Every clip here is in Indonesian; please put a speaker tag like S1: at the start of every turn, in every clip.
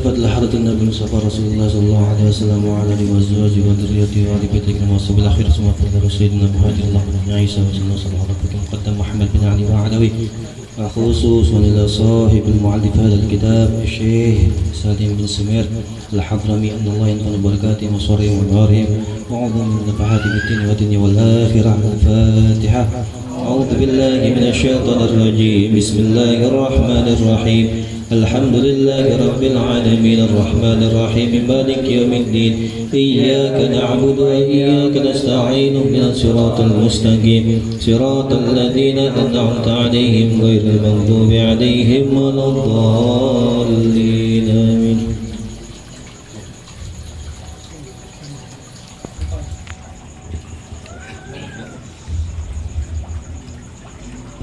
S1: terdapat hadratin Nabi Mustafa Rasulullah sallallahu alaihi wasallam wa ala alihi wa azwajihi wa dzurriyyatihi wa ali baitihi kama sabil akhir semua pada Sayyidina Muhammad bin Isa wa sallallahu alaihi muqaddam Muhammad bin Ali wa Alawi khusus ila sahib al-mu'allif hadha al-kitab Syekh Salim bin Samir al-Hadrami anna Allah yanfa'u barakatihi wa sharrihi wa barihim wa 'udhu min nafahati bid-din wa dunya wal akhirah. Al-Fatihah. A'udzu billahi minasy syaithanir rajim. Bismillahirrahmanirrahim. Alhamdulillahi rabbil alamin arrahmanir rahim maliki yaumiddin iyyaka na'budu wa iyyaka nasta'in ihdinas siratal mustaqim siratal ladzina an'amta 'alaihim ghairil maghdubi 'alaihim waladdallin amin.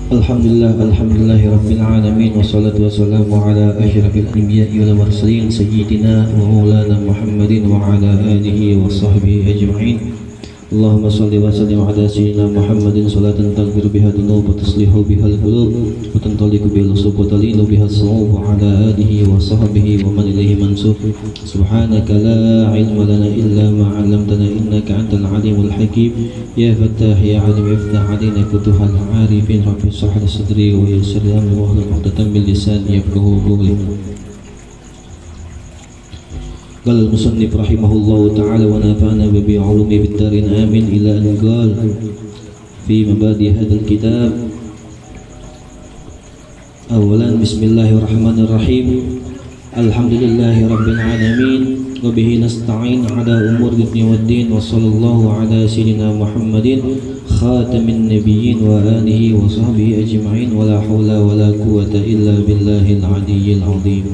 S1: Alhamdulillahi rabbil alamin wassalatu wassalamu ala asyrafil anbiya'i wal mursalin sayyidina wa maulana Muhammadin wa ala alihi wa sahbihi ajma'in. Allahumma salli wa sallim ala sayyidina Muhammadin salatan taghfir biha dhunub wa tuslihu biha al-qulub wa tantaliqu bil usub wa talinu biha as-sawab wa ala alihi wa sahbihi wa man ilayhi mansub. Subhanaka la ilma lana illa ma 'allamtana innaka antal alimul hakim. Ya Fattah ya Alim iftah alaina futuhal arifin rabbi shrah li sadri wa yassir li amri wahlul 'uqdatam min lisani yafqahu qawli. Qala al-musannif rahimahullahu ta'ala wa nafa'ana bi 'ulumi bid-darin amin ila an qala fi mabadi hadzal kitab. Awalan bismillahirrahmanirrahim. Alhamdulillahi rabbil alamin wa bihi nasta'in ala umuri dunya waddin wa sallallahu ala sayyidina Muhammadin khatamin nabiyyin wa alihi wa sahbihi ajma'in wa la hawla wa la quwwata illa billahil aliyyil azim.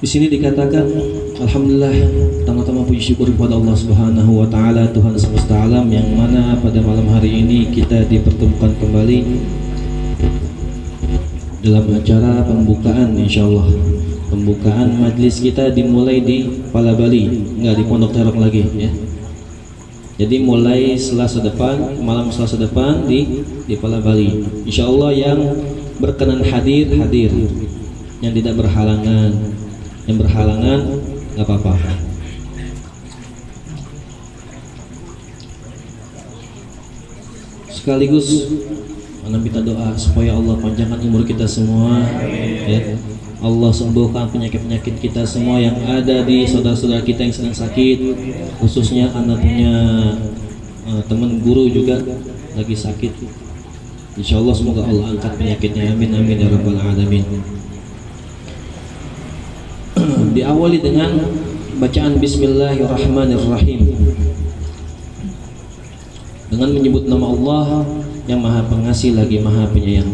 S1: Di sini dikatakan alhamdulillah, pertama-tama puji syukur kepada Allah Subhanahu wa taala, Tuhan semesta alam, yang mana pada malam hari ini kita dipertemukan kembali dalam acara pembukaan, insyaallah. Pembukaan majlis kita dimulai di Pala Bali, enggak di Pondok Terong lagi ya. Jadi mulai Selasa depan, malam Selasa depan di Pala Bali. Insyaallah yang berkenan hadir, yang tidak berhalangan. Yang berhalangan nggak apa-apa. Sekaligus mana minta doa supaya Allah panjangkan umur kita semua, ya. Allah sembuhkan penyakit-penyakit kita semua yang ada di saudara-saudara kita yang sedang sakit, khususnya anak punya teman guru juga lagi sakit. Insya Allah semoga Allah angkat penyakitnya, amin amin ya rabbal alamin. Diawali dengan bacaan Bismillahirrahmanirrahim dengan menyebut nama Allah yang Maha Pengasih lagi Maha Penyayang.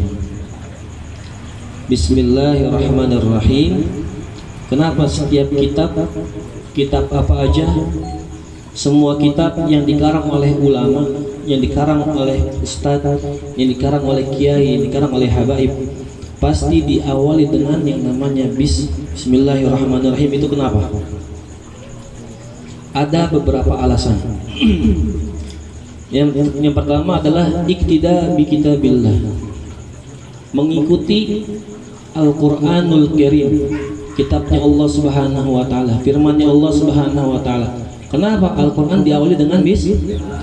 S1: Bismillahirrahmanirrahim. Kenapa setiap kitab apa aja, semua kitab yang dikarang oleh ulama, yang dikarang oleh ustadz, yang dikarang oleh kiai, yang dikarang oleh habaib, pasti diawali dengan yang namanya Bismillahirrahmanirrahim. Itu kenapa? Ada beberapa alasan. Yang pertama adalah iktida bi kitabillah, mengikuti Al-Qur'anul Karim, kitabnya Allah Subhanahu wa taala, firman-Nya Allah Subhanahu wa taala. Kenapa Al-Qur'an diawali dengan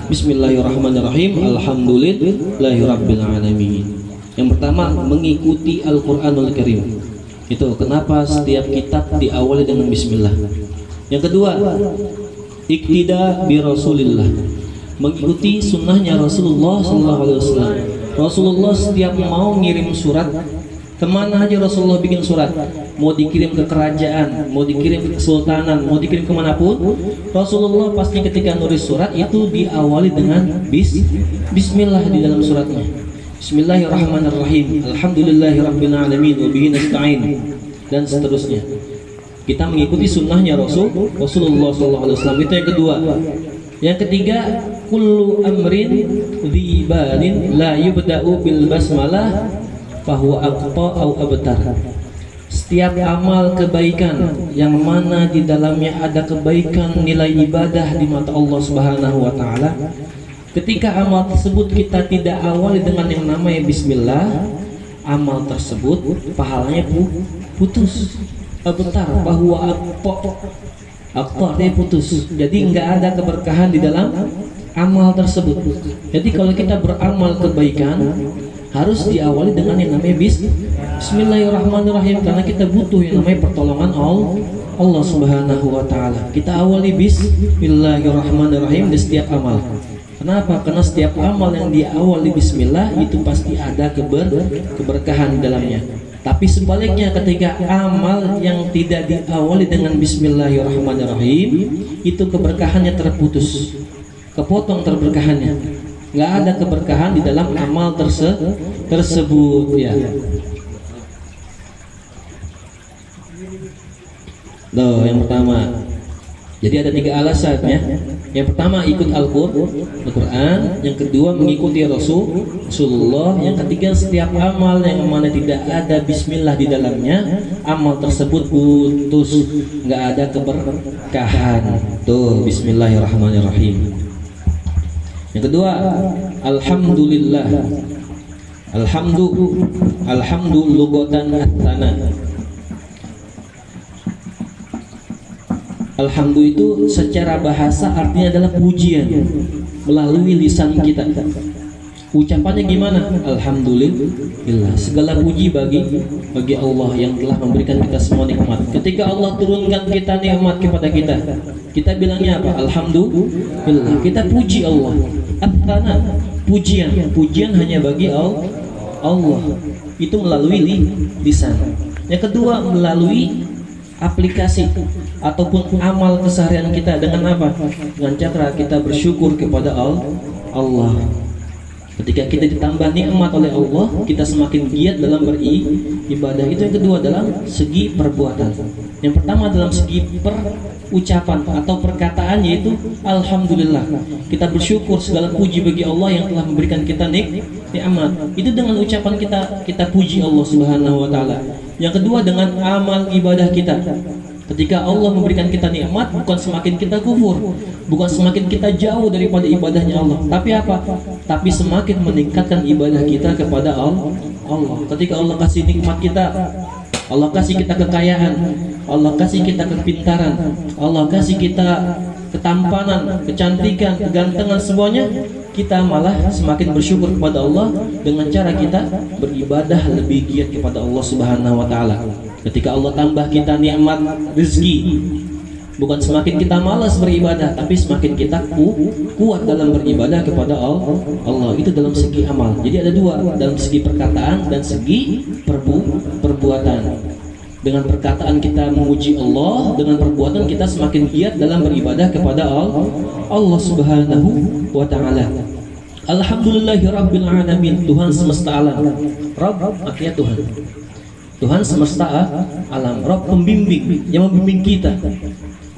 S1: Bismillahirrahmanirrahim? Alhamdulillahirabbil alamin. Yang pertama, mengikuti Al-Qur'anul Karim. Itu kenapa setiap kitab diawali dengan bismillah. Yang kedua, iktida bi Rasulillah, mengikuti sunnahnya Rasulullah SAW. Rasulullah setiap mau ngirim surat, kemana aja Rasulullah bikin surat, mau dikirim ke kerajaan, mau dikirim ke kesultanan, mau dikirim kemanapun, Rasulullah pasti ketika nulis surat itu diawali dengan bismillah di dalam suratnya. Bismillahirrahmanirrahim. Alhamdulillahirabbil alamin wa bihi nasta'in, dan seterusnya. Kita mengikuti sunnahnya Rasulullah SAW. Itu yang kedua. Yang ketiga, kullu amrin dzibalin la yubda'u bil basmalah fahuwa aqta au abtar. Setiap amal kebaikan yang mana di dalamnya ada kebaikan, nilai ibadah di mata Allah Subhanahu wa taala, ketika amal tersebut kita tidak awali dengan yang namanya bismillah, amal tersebut pahalanya putus. Abetar bahwa aktornya putus. Jadi nggak ada keberkahan di dalam amal tersebut. Jadi kalau kita beramal kebaikan harus diawali dengan yang namanya Bismillahirrahmanirrahim, karena kita butuh yang namanya pertolongan Allah Subhanahu wa taala. Kita awali Bismillahirrahmanirrahim di setiap amal. Kenapa? Karena setiap amal yang diawali bismillah itu pasti ada keberkahan di dalamnya. Tapi sebaliknya, ketika amal yang tidak diawali dengan bismillahirrahmanirrahim, itu keberkahannya terputus, kepotong keberkahannya. Nggak ada keberkahan di dalam amal tersebut ya. Loh, yang pertama. Jadi ada 3 alasan ya. Yang pertama ikut Al-Quran, yang kedua mengikuti Rasulullah, yang ketiga setiap amal yang mana tidak ada bismillah di dalamnya, amal tersebut putus, nggak ada keberkahan. Tuh, bismillahirrahmanirrahim. Yang kedua, alhamdulillah. Alhamdu lugatan at-tana. Alhamdu itu secara bahasa artinya adalah pujian melalui lisan kita. Ucapannya gimana? Alhamdulillah, segala puji bagi Allah yang telah memberikan kita semua nikmat. Ketika Allah turunkan kita nikmat kepada kita, kita bilangnya apa? Alhamdulillah, kita puji Allah. At-tana, pujian hanya bagi Allah. Itu melalui lisan. Yang kedua melalui aplikasi ataupun amal keseharian kita. Dengan apa? Dengan cara kita bersyukur kepada Allah. Ketika kita ditambah nikmat oleh Allah, kita semakin giat dalam beribadah. Itu yang kedua dalam segi perbuatan. Yang pertama dalam segi ucapan atau perkataan, yaitu alhamdulillah. Kita bersyukur, segala puji bagi Allah yang telah memberikan kita nikmat. Itu dengan ucapan kita puji Allah Subhanahu wa taala. Yang kedua dengan amal ibadah kita. Ketika Allah memberikan kita nikmat, bukan semakin kita kufur, bukan semakin kita jauh daripada ibadahnya Allah, tapi apa? Tapi semakin meningkatkan ibadah kita kepada Allah. Ketika Allah kasih nikmat kita, Allah kasih kita kekayaan, Allah kasih kita kepintaran, Allah kasih kita ketampanan, kecantikan, kegantengan, semuanya, kita malah semakin bersyukur kepada Allah dengan cara kita beribadah lebih giat kepada Allah Subhanahu wa taala. Ketika Allah tambah kita nikmat rezeki, bukan semakin kita malas beribadah, tapi semakin kita kuat dalam beribadah kepada Allah. Itu dalam segi amal. Jadi ada 2, dalam segi perkataan dan segi perbuatan. Dengan perkataan kita memuji Allah, dengan perbuatan kita semakin giat dalam beribadah kepada Allah Subhanahu wa taala. Alhamdulillahirabbil alamin, Tuhan semesta alam. Rabb artinya Tuhan. Tuhan semesta alam, Rabb pembimbing yang membimbing kita.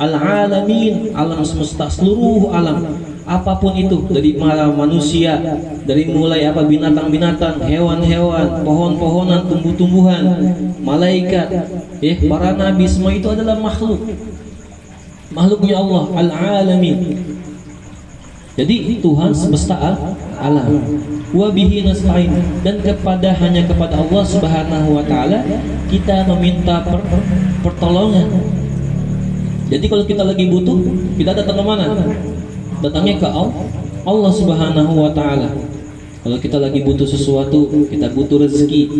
S1: Al-alamin, alam semesta, seluruh alam, apapun itu, dari manusia, dari mulai binatang-binatang, hewan-hewan, pohon-pohonan, tumbuh-tumbuhan, malaikat, para nabi, semua itu adalah makhluknya Allah, al-alamin. Jadi Tuhan semesta alam. Wa bihi nasta'in, dan hanya kepada Allah Subhanahu wa taala kita meminta pertolongan. Jadi kalau kita lagi butuh, kita datang ke mana? Datangnya ke Allah Subhanahu wa taala. Kalau kita lagi butuh sesuatu, kita butuh rezeki,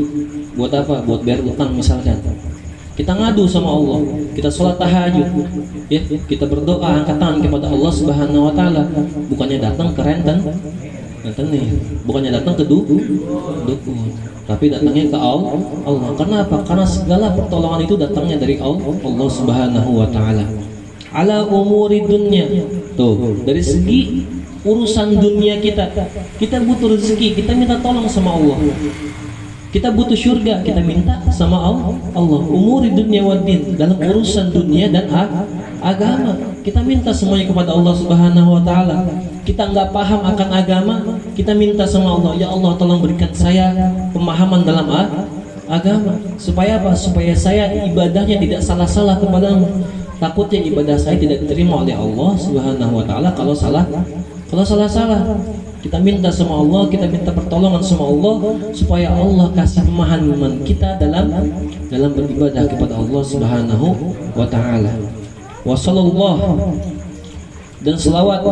S1: buat apa? Buat bayar utang misalkan. Kita ngadu sama Allah, kita sholat tahajud, ya, kita berdoa, angkat tangan kepada Allah Subhanahu wa taala. Bukannya datang ke renten nih, bukannya datang ke dukun, tapi datangnya ke Allah. Kenapa? Karena segala pertolongan itu datangnya dari Allah Subhanahu wa taala. Ala umuri dunya. Tuh, dari segi urusan dunia kita butuh rezeki, kita minta tolong sama Allah. Kita butuh surga, kita minta sama Allah. Umuri dunya waddin, dalam urusan dunia dan agama, kita minta semuanya kepada Allah Subhanahu wa taala. Kita nggak paham akan agama, kita minta sama Allah, ya Allah tolong berikan saya pemahaman dalam agama, supaya apa? Supaya saya ibadahnya tidak salah-salah kepadamu. Takutnya ibadah saya tidak diterima oleh Allah Subhanahu wa taala kalau salah-salah. Kita minta sama Allah, kita minta pertolongan sama Allah supaya Allah kasih pemahaman kita dalam beribadah kepada Allah Subhanahu wa taala. Wa sallallahu dan selawat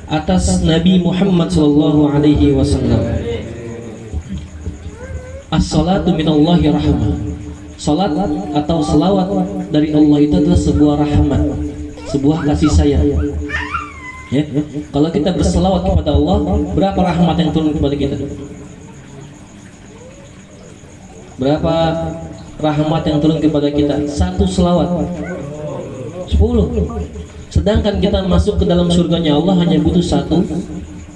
S1: atas Nabi Muhammad sallallahu alaihi wasallam. As-salatu minallahi rahmah. Salat atau selawat dari Allah itu adalah sebuah rahmat, sebuah kasih sayang. Ya. Kalau kita berselawat kepada Allah, berapa rahmat yang turun kepada kita? Berapa rahmat yang turun kepada kita? Satu selawat 10. Sedangkan kita masuk ke dalam surganya Allah hanya butuh satu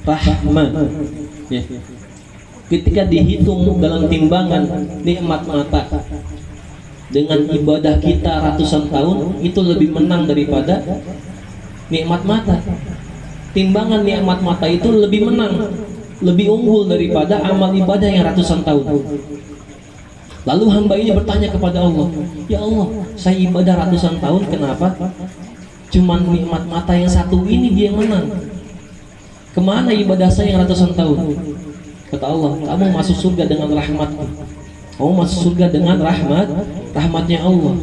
S1: rahmat. Ya. Ketika dihitung dalam timbangan nikmat mata dengan ibadah kita ratusan tahun, itu lebih menang daripada nikmat mata. Timbangan nikmat mata itu lebih menang, lebih unggul daripada amal ibadah yang ratusan tahun. Lalu hamba ini bertanya kepada Allah, ya Allah, saya ibadah ratusan tahun, kenapa cuman nikmat mata yang satu ini dia yang menang? Kemana ibadah saya yang ratusan tahun? Kata Allah, kamu masuk surga dengan rahmatku. Kamu masuk surga dengan rahmatnya Allah.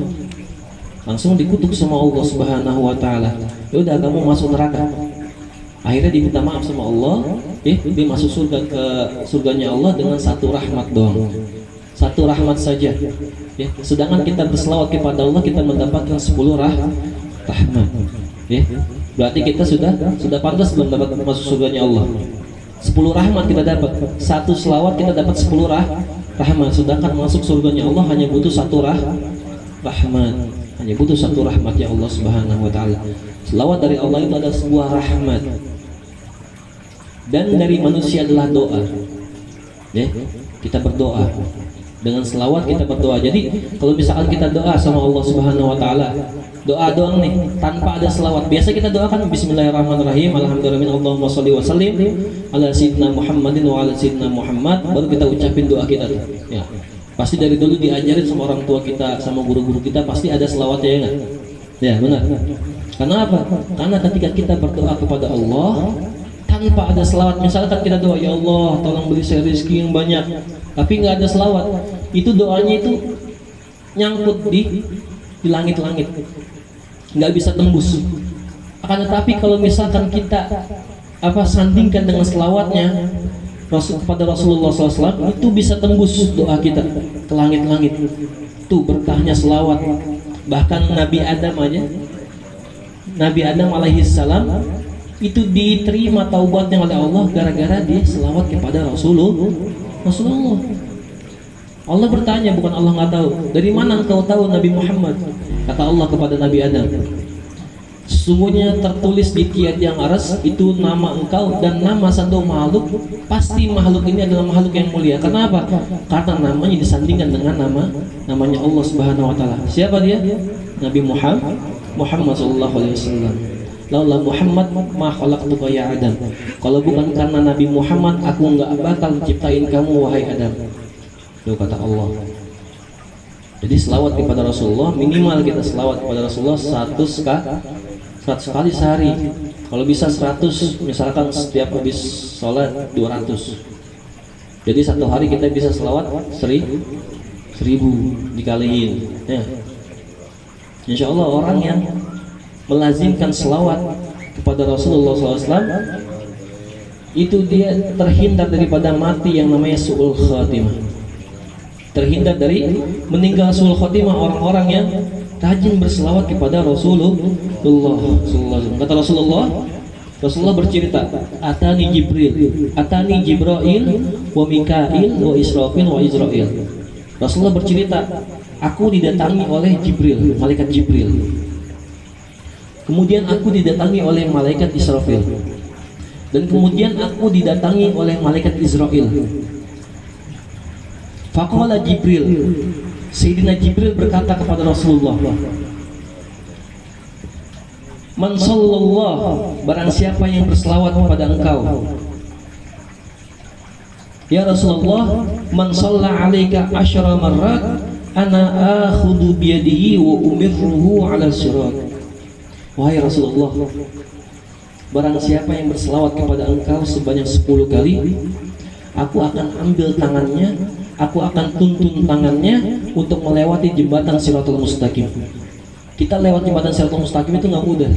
S1: Langsung dikutuk sama Allah Subhanahu wa taala. Ya udah, kamu masuk neraka. Akhirnya diminta maaf sama Allah, dia masuk surga, ke surganya Allah dengan satu rahmat doang, satu rahmat saja. Ya, sedangkan kita berselawat kepada Allah, kita mendapatkan 10 rahmat. Ya, berarti kita sudah pantas belum dapat masuk surganya Allah. 10 rahmat kita dapat, satu selawat kita dapat 10 rahmat. Sedangkan masuk surganya Allah hanya butuh satu rahmat, hanya butuh satu rahmat ya Allah Subhanahu wa taala. Selawat dari Allah itu adalah sebuah rahmat. Dan dari manusia adalah doa. Ya, kita berdoa. Dengan selawat kita berdoa. Jadi kalau misalkan kita doa sama Allah Subhanahu wa taala, doa doang nih tanpa ada selawat. Biasa kita doakan bismillahirrahmanirrahim, alhamdulillah, Allahumma sholli wa sallim ala sayyidina Muhammadin wa ala sayyidina Muhammad, baru kita ucapin doa kita tuh. Ya. Pasti dari dulu diajarin sama orang tua kita, sama guru-guru kita, pasti ada selawatnya, ya enggak? Ya, benar. Karena apa? Karena ketika kita berdoa kepada Allah tanpa ada selawat, misalkan kita doa, ya Allah tolong beri saya rezeki yang banyak, tapi nggak ada selawat, itu doanya itu nyangkut di langit-langit, nggak bisa tembus. Akan tetapi kalau misalkan kita sandingkan dengan selawatnya kepada Rasulullah SAW, itu bisa tembus doa kita ke langit-langit. Itu berkahnya selawat. Bahkan Nabi Adam alaihi salam itu diterima taubatnya oleh Allah gara-gara dia selawat kepada Rasulullah. Allah bertanya, bukan Allah nggak tahu, dari mana engkau tahu Nabi Muhammad? Kata Allah kepada Nabi Adam, sesungguhnya tertulis di tiang aras itu nama engkau dan nama satu makhluk, pasti makhluk ini adalah makhluk yang mulia. Kenapa? Karena namanya disandingkan dengan namanya Allah Subhanahu wa taala. Siapa dia? Nabi Muhammad sallallahu alaihi wasallam. Laula Muhammad ma khalaqtuka ya Adam. Kalau bukan karena Nabi Muhammad, aku enggak bakal ciptain kamu wahai Adam. Itu kata Allah. Jadi selawat kepada Rasulullah, minimal kita selawat kepada Rasulullah 100 kali sehari. Kalau bisa 100, misalkan setiap habis sholat 200. Jadi satu hari kita bisa selawat 1000 dikaliin. Ya. Insya Allah orang yang melazimkan selawat kepada Rasulullah SAW itu dia terhindar daripada mati yang namanya su'ul khatimah, terhindar dari meninggal su'ul khatimah orang-orang yang rajin berselawat kepada Rasulullah SAW. Kata Rasulullah bercerita, atani Jibril wa Mikail wa Israfil wa Israil. Rasulullah bercerita, aku didatangi oleh Jibril, malaikat Jibril. Kemudian aku didatangi oleh malaikat Israfil, dan kemudian aku didatangi oleh malaikat Israil. Faqala Jibril, Sayyidina Jibril berkata kepada Rasulullah, man sallallahu, barang siapa yang berselawat kepada engkau, ya Rasulullah, man shalla alaika asyara marrat ana akhudhu biyadihi wa umirruhu ala sirat. Wahai Rasulullah, barang siapa yang berselawat kepada engkau sebanyak 10 kali, aku akan ambil tangannya, aku akan tuntun tangannya untuk melewati jembatan Shiratal Mustaqim. Kita lewat jembatan Shiratal Mustaqim itu nggak mudah.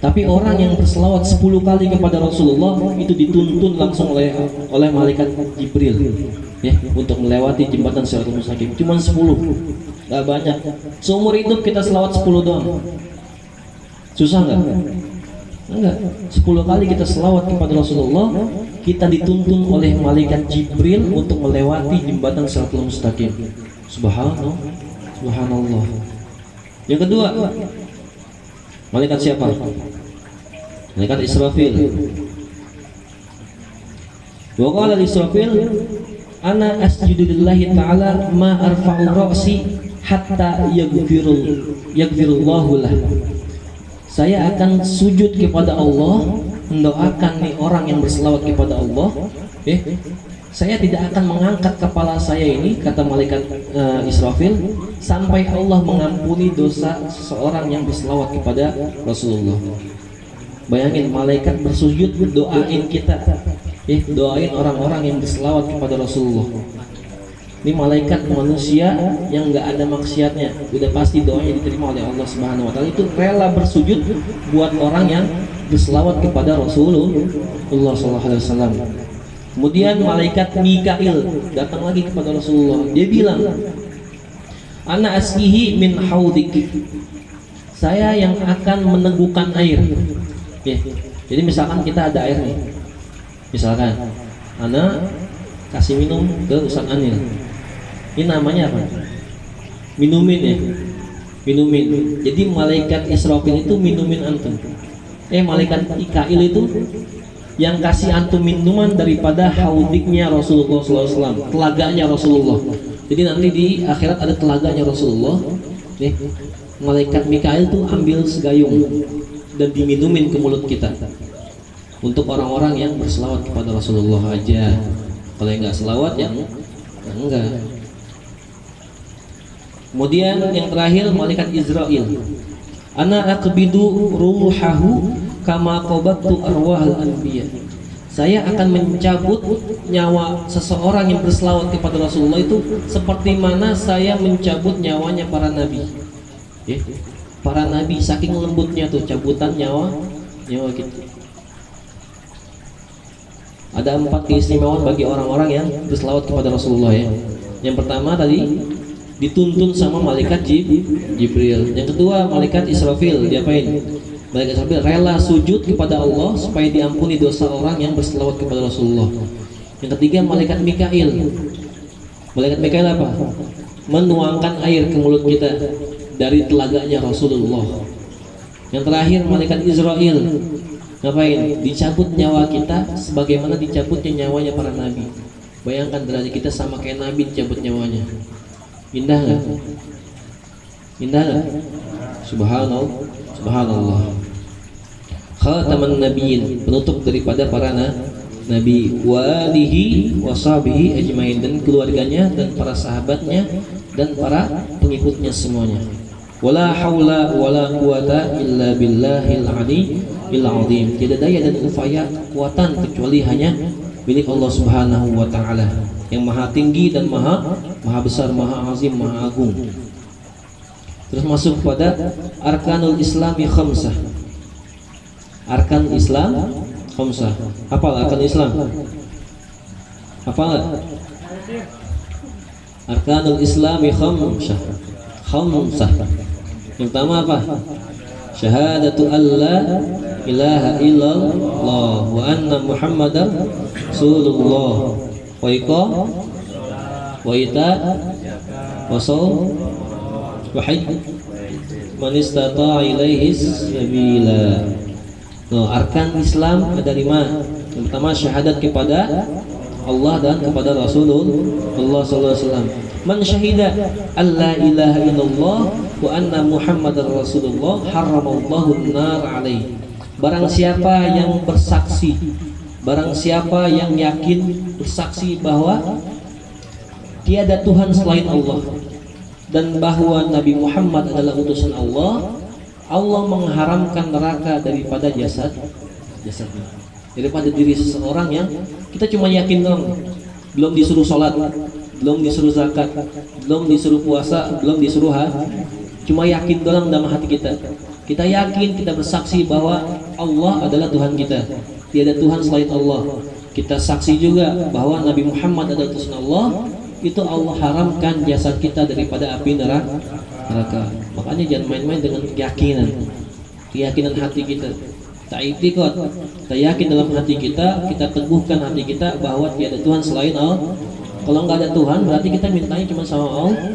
S1: Tapi orang yang berselawat 10 kali kepada Rasulullah itu dituntun langsung oleh malaikat Jibril, ya, untuk melewati jembatan Shiratal Mustaqim. Cuman 10, nggak banyak. Seumur hidup kita selawat 10 doang. Susah nggak? Enggak. 10 kali kita selawat kepada Rasulullah, kita dituntun oleh malaikat Jibril untuk melewati jembatan Shiratal Mustaqim. Subhanallah, subhanallah. Yang kedua, malaikat siapa? Malaikat Israfil. Wa qala Israfil, ana asjudu lillahi ta'ala ma arfa'u ra'si hatta yaghfirullahu lah. Saya akan sujud kepada Allah, mendoakan nih orang yang berselawat kepada Allah. Saya tidak akan mengangkat kepala saya ini, kata malaikat Israfil, sampai Allah mengampuni dosa seseorang yang berselawat kepada Rasulullah. Bayangin, malaikat bersujud doain kita, doain orang-orang yang berselawat kepada Rasulullah. Ini malaikat manusia yang nggak ada maksiatnya, udah pasti doanya diterima oleh Allah Subhanahu Wa Taala. Itu rela bersujud buat orang yang berselawat kepada Rasulullah Sallallahu Alaihi Wasallam. Kemudian malaikat Mikail datang lagi kepada Rasulullah. Dia bilang, ana asqihi min haudik. Saya yang akan meneguhkan air. Jadi misalkan kita ada air nih, misalkan ana kasih minum ke Ustaz Anil. Ini namanya apa? Minumin, ya, minumin. Jadi malaikat Israfil itu minumin antum. Malaikat Mikail itu yang kasih antum minuman daripada haudiknya Rasulullah SAW, telaganya Rasulullah. Jadi nanti di akhirat ada telaganya Rasulullah. Malaikat Mikail itu ambil segayung dan diminumin ke mulut kita. Untuk orang-orang yang berselawat kepada Rasulullah aja. Kalau yang nggak selawat, yang enggak. Kemudian yang terakhir malaikat Israel. Ana aqbidu ruhahu kama qabattu arwahal anbiya. Saya akan mencabut nyawa seseorang yang berselawat kepada Rasulullah itu seperti mana saya mencabut nyawanya para nabi. Para nabi saking lembutnya tuh cabutan nyawa gitu. Ada 4 keistimewaan bagi orang-orang yang berselawat kepada Rasulullah, ya. Yang pertama tadi dituntun sama malaikat Jibril. Yang kedua malaikat Israfil, diapain? Malaikat Israfil rela sujud kepada Allah supaya diampuni dosa orang yang berselawat kepada Rasulullah. Yang ketiga malaikat Mikail. Malaikat Mikail apa? Menuangkan air ke mulut kita dari telaganya Rasulullah. Yang terakhir malaikat Israel. Ngapain? Dicabut nyawa kita sebagaimana dicabutnya nyawanya para nabi. Bayangkan derajat kita sama kayak nabi dicabut nyawanya. Indah nggak? Indah nggak? Subhanallah, subhanallah. Khataman nabiyyin, penutup daripada para nabi, walihi washabihi ajmain, dan keluarganya dan para sahabatnya dan para pengikutnya semuanya. Wala haula wala quwata illa billahil aliyyil azim. Tidak daya dan upaya kekuatan kecuali hanya milik Allah Subhanahu wa taala yang maha tinggi dan maha besar, maha azim, maha agung. Terus masuk pada arkanul islami khamsah. Arkan Islam khamsah. Hafal arkan Islam? Hafal? Arkanul islami khamsah. Yang pertama apa? Syahadatu alla ilaha illallah wa anna muhammadar rasulullah wa iqam wa ita wa shaum wa hajj man istata'a ilaihi sabila. Arkan Islam ada 5. Yang pertama syahadat kepada Allah dan kepada Rasulullah sallallahu alaihi wasallam. Man syahida alla ilaha illallah wa anna muhammadar rasulullah haramallahu an-nar alaihi. Barang siapa yang bersaksi, barang siapa yang yakin bersaksi bahwa tiada Tuhan selain Allah dan bahwa Nabi Muhammad adalah utusan Allah, Allah mengharamkan neraka daripada jasadnya. Daripada diri seseorang yang kita cuma yakin dong, belum disuruh sholat, belum disuruh zakat, belum disuruh puasa, belum disuruh haji, cuma yakin doang dalam hati kita. Kita yakin, kita bersaksi bahwa Allah adalah Tuhan kita, tiada Tuhan selain Allah. Kita saksi juga bahwa Nabi Muhammad adalah utusan Allah. Itu Allah haramkan jasad kita daripada api neraka. Makanya jangan main-main dengan keyakinan hati kita. Tak itikad, kita yakin dalam hati kita, kita teguhkan hati kita bahwa tiada Tuhan selain Allah. Kalau nggak ada Tuhan, berarti kita mintanya cuma sama Allah.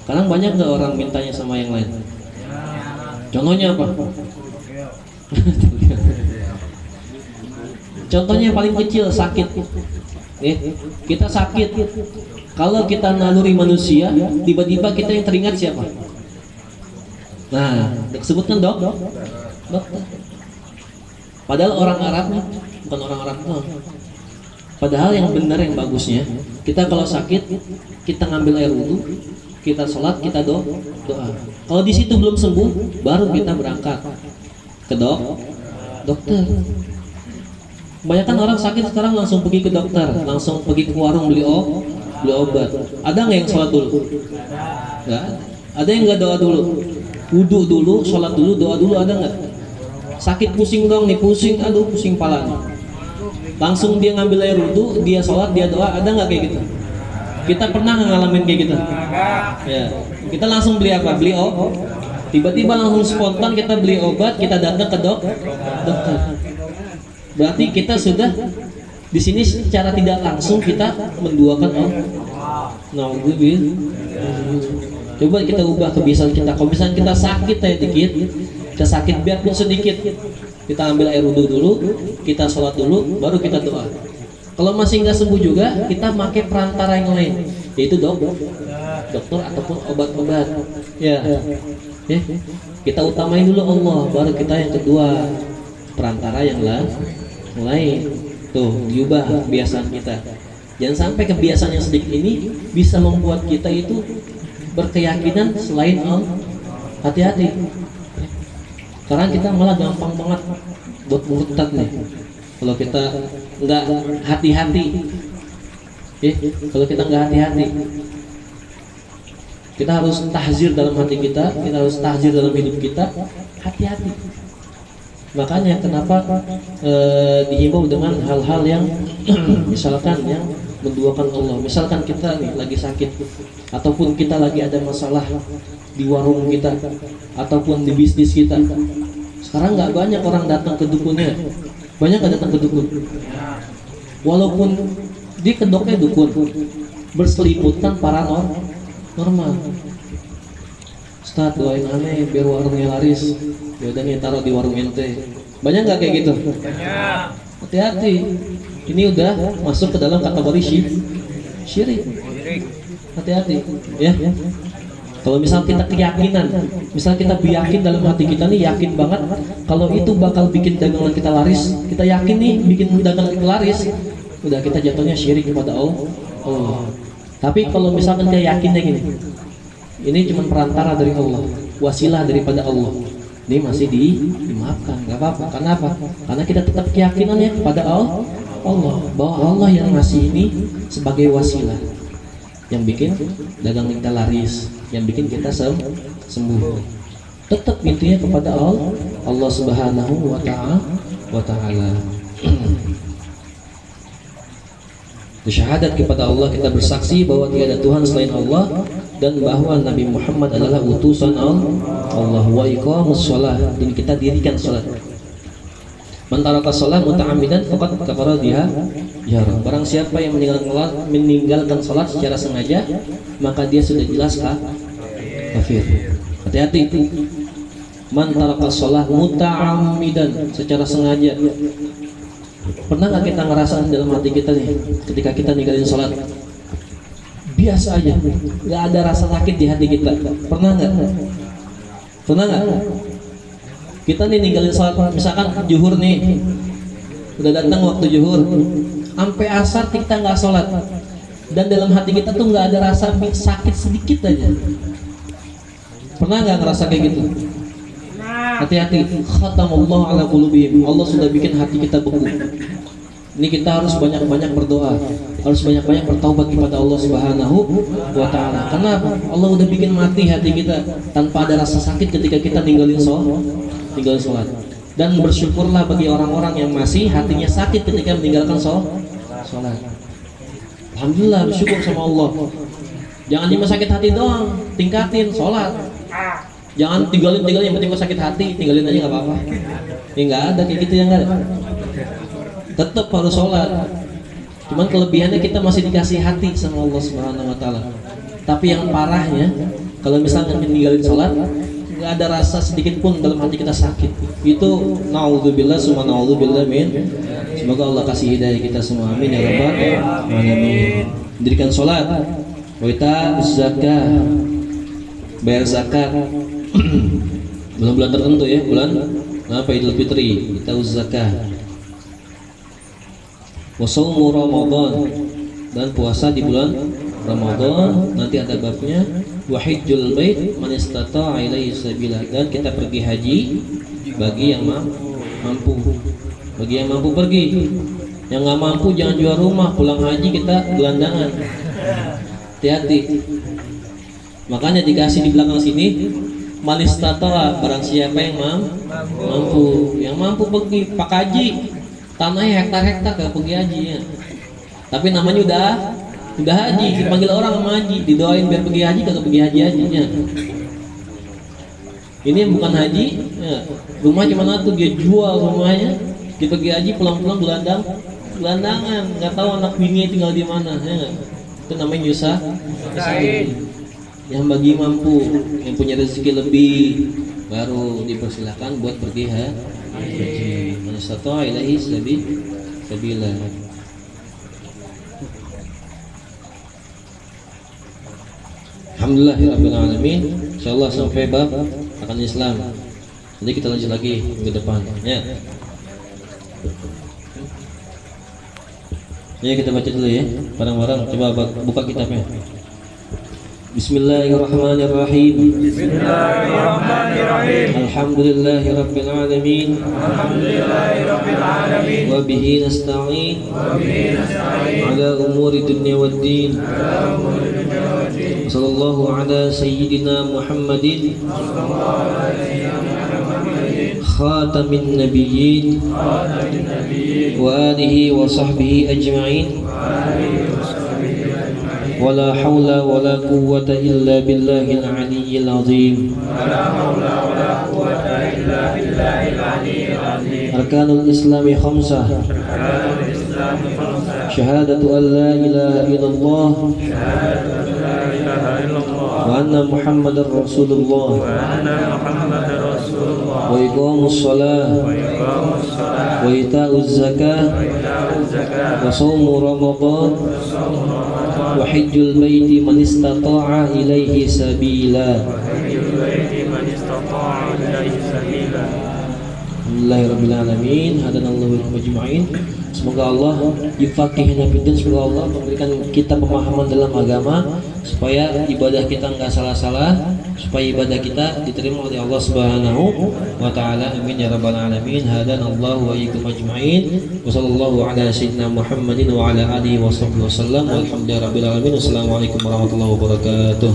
S1: Sekarang banyak nggak orang mintanya sama yang lain? Contohnya apa? Contohnya yang paling kecil, sakit. Kita sakit. Kalau kita naluri manusia, tiba-tiba kita yang teringat siapa? Nah, disebutkan dokter. Padahal orang Arab, bukan orang Arab doang. Padahal yang benar, yang bagusnya, kita kalau sakit, kita ngambil air wudhu, kita sholat, kita doa. Kalau di situ belum sembuh, baru kita berangkat ke dokter. Kebanyakan orang sakit sekarang langsung pergi ke dokter, langsung pergi ke warung beli obat. Ada nggak yang sholat dulu? Nggak. Ada yang nggak doa dulu? Wudhu dulu, sholat dulu, doa dulu, ada nggak? Sakit pusing dong nih, pusing, aduh pusing pala. Langsung dia ngambil air wudhu, dia sholat, dia doa, ada nggak kayak gitu? Kita pernah ngalamin kayak gitu? Ya, kita langsung beli apa? Beli obat. Tiba-tiba langsung spontan kita beli obat, kita datang ke dokter. Berarti kita sudah di sini secara tidak langsung kita menduakan Allah. Coba kita ubah kebiasaan kita. Kalau misalnya kita sakit dikit, kita sakit biarpun sedikit, kita ambil air wudhu dulu, kita sholat dulu, baru kita doa. Kalau masih nggak sembuh juga, kita pakai perantara yang lain, yaitu dokter ataupun obat-obat. Ya. Kita utamain dulu Allah, baru kita yang kedua perantara yang lain. Tuh, diubah kebiasaan kita. Jangan sampai kebiasaan yang sedikit ini bisa membuat kita itu berkeyakinan selain Allah. Hati-hati. Karena kita malah gampang banget buat murtad nih. Kalau kita nggak hati-hati, kalau kita nggak hati-hati, kita harus tahzir dalam hati kita harus tahzir dalam hidup kita, hati-hati. Makanya kenapa dihimbau dengan hal-hal yang misalkan yang menduakan Allah. Misalkan kita nih lagi sakit, ataupun kita lagi ada masalah di warung kita, ataupun di bisnis kita. Sekarang nggak banyak orang datang ke dukunnya. Banyak nggak datang ke dukun? Walaupun di kedoknya dukun, berseliputan paranormal. Ustaz, doain aneh biar warungnya laris. Ya udah nih, taruh di warung ente. Banyak nggak kayak gitu? Hati-hati. Ini udah masuk ke dalam kategori syirik. Hati-hati, ya. Kalau misal kita keyakinan, misal kita yakin dalam hati kita nih, yakin banget kalau itu bakal bikin dagangan kita laris, kita yakin nih bikin dagangan kita laris, udah kita jatuhnya syirik kepada Allah. Tapi kalau misalkan kita yakinnya gini, ini cuma perantara dari Allah, wasilah daripada Allah, ini masih dimaafkan, nggak apa-apa. Karena apa? Karena kita tetap keyakinannya kepada Allah, bahwa Allah yang ngasih ini sebagai wasilah, yang bikin dagang kita laris, yang bikin kita sembuh. Tetap intinya kepada Allah Subhanahu wa ta'ala. Bersyahadat kepada Allah, kita bersaksi bahwa tiada Tuhan selain Allah dan bahwa Nabi Muhammad adalah utusan Allah. Wa iqamus shalah, dan kita dirikan salat. Man taraka shalah muta'ammidan faqad kafara biha jahra. Barang siapa yang meninggalkan salat secara sengaja, maka dia sudah jelas kafir. Hati-hati. Man taraka shalah muta'ammidan, secara sengaja. Pernah nggak kita ngerasain dalam hati kita nih, ketika kita ninggalin sholat biasa aja, nggak ada rasa sakit di hati kita? Pernah nggak? Pernah nggak? Kita nih ninggalin sholat, misalkan zuhur nih, udah datang waktu zuhur, sampai asar kita nggak sholat, dan dalam hati kita tuh nggak ada rasa sakit sedikit aja. Pernah nggak ngerasa kayak gitu? Hati-hati, khatamallahu ala qulubihim. Allah sudah bikin hati kita beku. Ini kita harus banyak-banyak berdoa, harus banyak-banyak bertaubat kepada Allah Subhanahu wa taala. Kenapa? Allah udah bikin mati hati kita tanpa ada rasa sakit ketika kita ninggalin sholat. Dan bersyukurlah bagi orang-orang yang masih hatinya sakit ketika meninggalkan sholat. Alhamdulillah, bersyukur sama Allah. Jangan cuma sakit hati doang, tingkatin sholat. Jangan tinggalin yang penting kok sakit hati, tinggalin aja nggak apa-apa. Ya nggak ada kayak gitu, yang nggak ada. Tetap harus sholat. Cuman kelebihannya kita masih dikasih hati sama Allah Subhanahu wa taala. Tapi yang parahnya, kalau misalnya meninggalin sholat, nggak ada rasa sedikit pun dalam hati kita sakit. Itu naudzubillah summa naudzubillah min. Semoga Allah kasih hidayah kita semua. Amin ya rabbal alamin. Mendirikan sholat, wa ita'uz zakah, bayar zakat. Bulan-bulan tertentu ya, bulan Idul Fitri, ita'uz zakah. Wa shaumu Ramadan, dan puasa di bulan Ramadan. Nanti ada babnya. Wa hajjul bait man istata'a ilaihi sabila, dan kita pergi haji bagi yang mampu. Bagi yang mampu pergi. Yang nggak mampu jangan jual rumah, pulang haji kita gelandangan. Hati-hati. Makanya dikasih di belakang sini, man istata'a, barang siapa yang mampu. Yang mampu pergi pak haji. Tanahnya hektar-hektar gak pergi haji ya. Tapi namanya udah haji, dipanggil orang sama haji, didoain biar pergi haji kagak pergi hajinya. Ini bukan haji ya. Rumah cuma tuh dia jual rumahnya, dia pergi haji pulang-pulang gelandangan, nggak tahu anak bininya tinggal di mana ya. Itu namanya nyusah. Yang bagi mampu, yang punya rezeki lebih, baru dipersilakan buat pergi haji. Man istata'a ilaihi sabila. Alhamdulillahirabbil alamin. Insyaallah sampai bab akan Islam. Nanti kita lanjut lagi minggu depan ya. Ya kita baca dulu ya, bareng-bareng. Coba buka kitabnya. Bismillahirrahmanirrahim. Bismillahirrahmanirrahim. Alhamdulillahirabbil alamin. Alhamdulillahirabbil alamin. Wa bihi nasta'in. Ala umuri dunya waddin. Sallallahu ala sayyidina Muhammadin khatamin nabiyyin wa alihi wa sahbihi ajma'in. ولا حول ولا قوة إلا بالله العلي العظيم. أركان الإسلام خمسة. شهادة أن لا إله إلا الله وأن محمد رسول الله وإقام الصلاة وإيتاء الزكاة وصوم رمضان وحج البيت من استطاع إليه سبيلا. Alhamdulillahirrahmanirrahim. Hadanallahu ajma'in. Semoga Allah yufaqihna fiddin. Semoga Allah memberikan kita pemahaman dalam agama, supaya ibadah kita enggak salah-salah, supaya ibadah kita diterima oleh Allah Subhanahu wa taala. Amin ya rabbal alamin. Hadanallahu wa iyyakum ajma'in. Wa sallallahu ala sayyidina Muhammadin wa ala alihi wa sahbihi wasallam. Walhamdulillahirabbil alamin. Wassalamualaikum warahmatullahi wabarakatuh.